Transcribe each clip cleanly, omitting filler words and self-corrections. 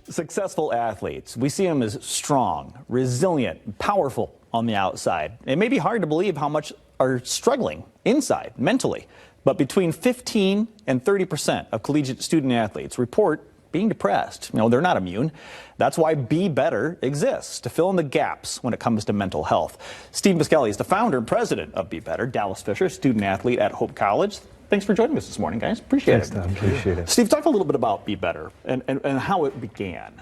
Successful athletes, we see them as strong, resilient, powerful on the outside. It may be hard to believe how much are struggling inside, mentally. But between 15 and 30% of collegiate student athletes report being depressed. They're not immune. That's why Be Better exists, to fill in the gaps when it comes to mental health. Steve Miskelly is the founder and president of Be Better. Dallas Fisher, student athlete at Hope College. Thanks for joining us this morning, guys. Appreciate it. Thanks, Tom. Appreciate it. Steve, talk a little bit about Be Better and how it began.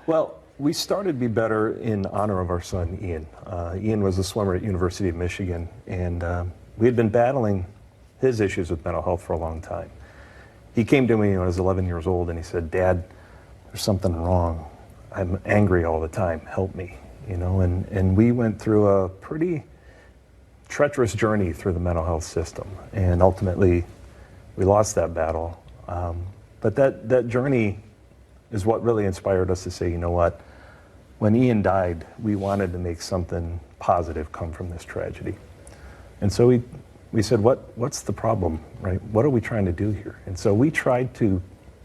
Well, we started Be Better in honor of our son, Ian. Ian was a swimmer at University of Michigan, and we had been battling his issues with mental health for a long time. He came to me when I was 11 years old, and he said, "Dad, there's something wrong. I'm angry all the time. Help me." And we went through a pretty treacherous journey through the mental health system, and ultimately we lost that battle. But that journey is what really inspired us to say, you know what, when Ian died, we wanted to make something positive come from this tragedy. And so we said, what's the problem, right? What are we trying to do here? And so we tried to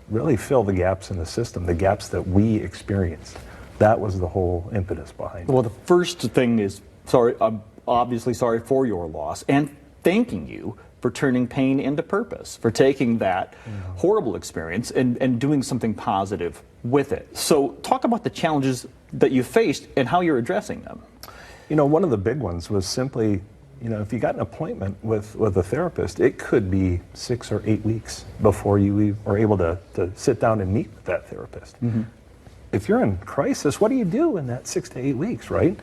really fill the gaps in the system, the gaps that we experienced. That was the whole impetus behind it. Well, the first thing is, I'm obviously sorry for your loss, and thanking you for turning pain into purpose, for taking that horrible experience and doing something positive with it. So talk about the challenges that you faced and how you're addressing them. One of the big ones was simply, if you got an appointment with a therapist, it could be 6 or 8 weeks before you are able to sit down and meet with that therapist. Mm-hmm. If you're in crisis, what do you do in that 6 to 8 weeks, right?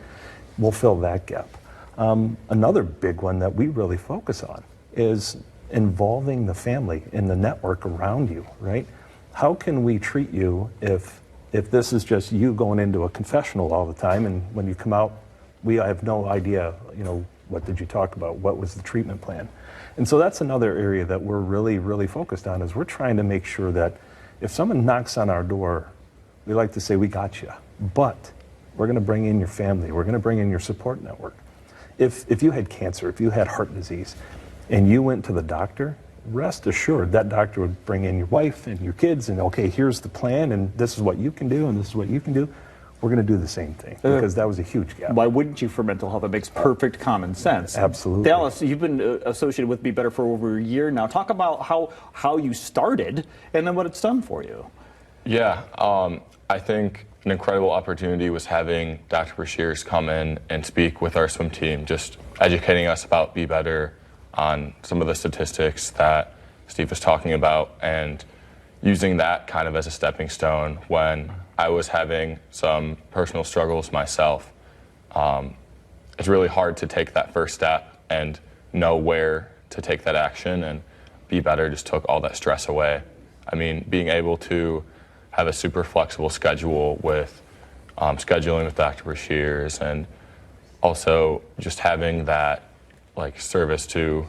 We'll fill that gap. Another big one that we really focus on is involving the family in the network around you, right? How can we treat you if this is just you going into a confessional all the time, and when you come out, we have no idea, what did you talk about? What was the treatment plan? And so that's another area that we're really, really focused on, is we're trying to make sure that if someone knocks on our door, we like to say, we got you, but we're gonna bring in your family, we're gonna bring in your support network. If you had cancer, if you had heart disease, and you went to the doctor, rest assured that doctor would bring in your wife and your kids, and okay, here's the plan, and this is what you can do, and this is what you can do. We're going to do the same thing, because that was a huge gap. Why wouldn't you for mental health? It makes perfect common sense. Absolutely. Dallas, you've been associated with Be Better for over a year now. Talk about how you started and then what it's done for you. Yeah, I think an incredible opportunity was having Dr. Brashears come in and speak with our swim team, just educating us about Be Better, on some of the statistics that Steve was talking about, and using that kind of as a stepping stone when I was having some personal struggles myself. It's really hard to take that first step and know where to take that action, and Be Better just took all that stress away. I mean, being able to have a super flexible schedule with scheduling with Dr. Brashears, and also just having that service to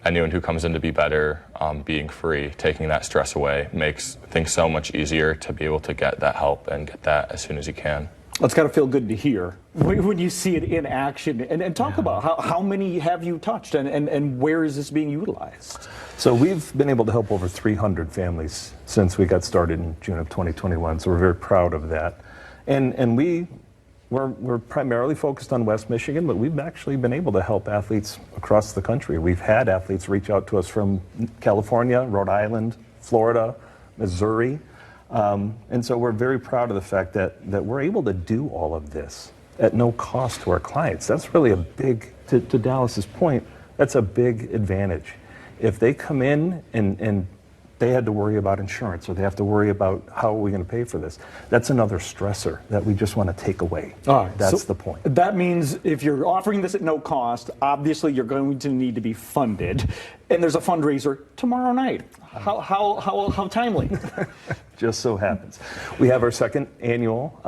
anyone who comes in to Be Better, being free, taking that stress away, makes things so much easier to be able to get that help and get that as soon as you can. It's got to feel good to hear when you see it in action. And talk about how many have you touched, and where is this being utilized? So we've been able to help over 300 families since we got started in June of 2021, so we're very proud of that. And we're primarily focused on West Michigan, but we've actually been able to help athletes across the country. We've had athletes reach out to us from California, Rhode Island, Florida, Missouri. And so we're very proud of the fact that we're able to do all of this at no cost to our clients. That's really a big, to Dallas's point, that's a big advantage. If they come in and they had to worry about insurance, or they have to worry about how are we going to pay for this, that's another stressor that we just want to take away. All right, that's the point. That means if you're offering this at no cost, obviously you're going to need to be funded, and there's a fundraiser tomorrow night. How timely? Just so happens. We have our second annual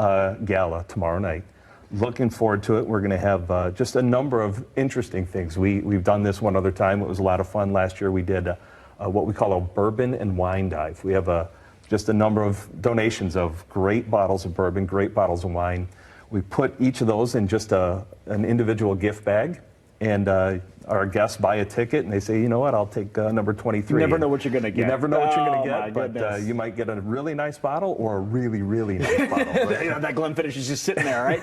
gala tomorrow night. Looking forward to it. We're going to have just a number of interesting things. We've done this one other time. It was a lot of fun. Last year we did what we call a bourbon and wine dive. We have just a number of donations of great bottles of bourbon, great bottles of wine. We put each of those in just an individual gift bag, and our guests buy a ticket, and they say, you know what, I'll take number 23. You never know what you're going to get. You never know what you're going Oh, to my get, but goodness. you might get a really nice bottle or a really, really nice bottle. You know, that Glenfiddich is just sitting there, right?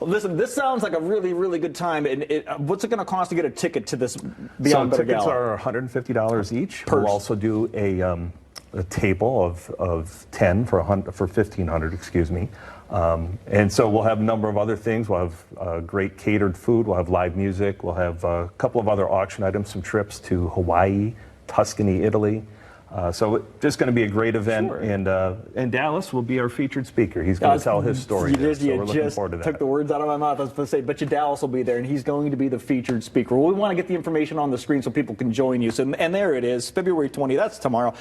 Well, listen, this sounds like a really, really good time. And what's it going to cost to get a ticket to this Beyond So Better tickets Gala? are $150 each. Purse. We'll also do a table of 10 for 1,500, excuse me. And so we'll have a number of other things. We'll have great catered food. We'll have live music. We'll have a couple of other auction items, some trips to Hawaii, Tuscany, Italy. So it's just going to be a great event, Sure. and Dallas will be our featured speaker. He's going to tell his story. You there, just, so we're looking just forward to that. took the words out of my mouth. I was going to say, bet you Dallas will be there, and he's going to be the featured speaker. Well, we want to get the information on the screen so people can join you. So, and there it is, February 20. That's tomorrow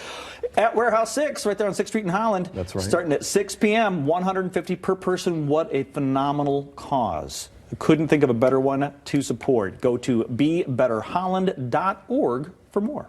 at Warehouse 6, right there on 6th Street in Holland. That's right. Starting at 6 p.m. $150 per person. What a phenomenal cause! Couldn't think of a better one to support. Go to BeBetterHolland.org for more.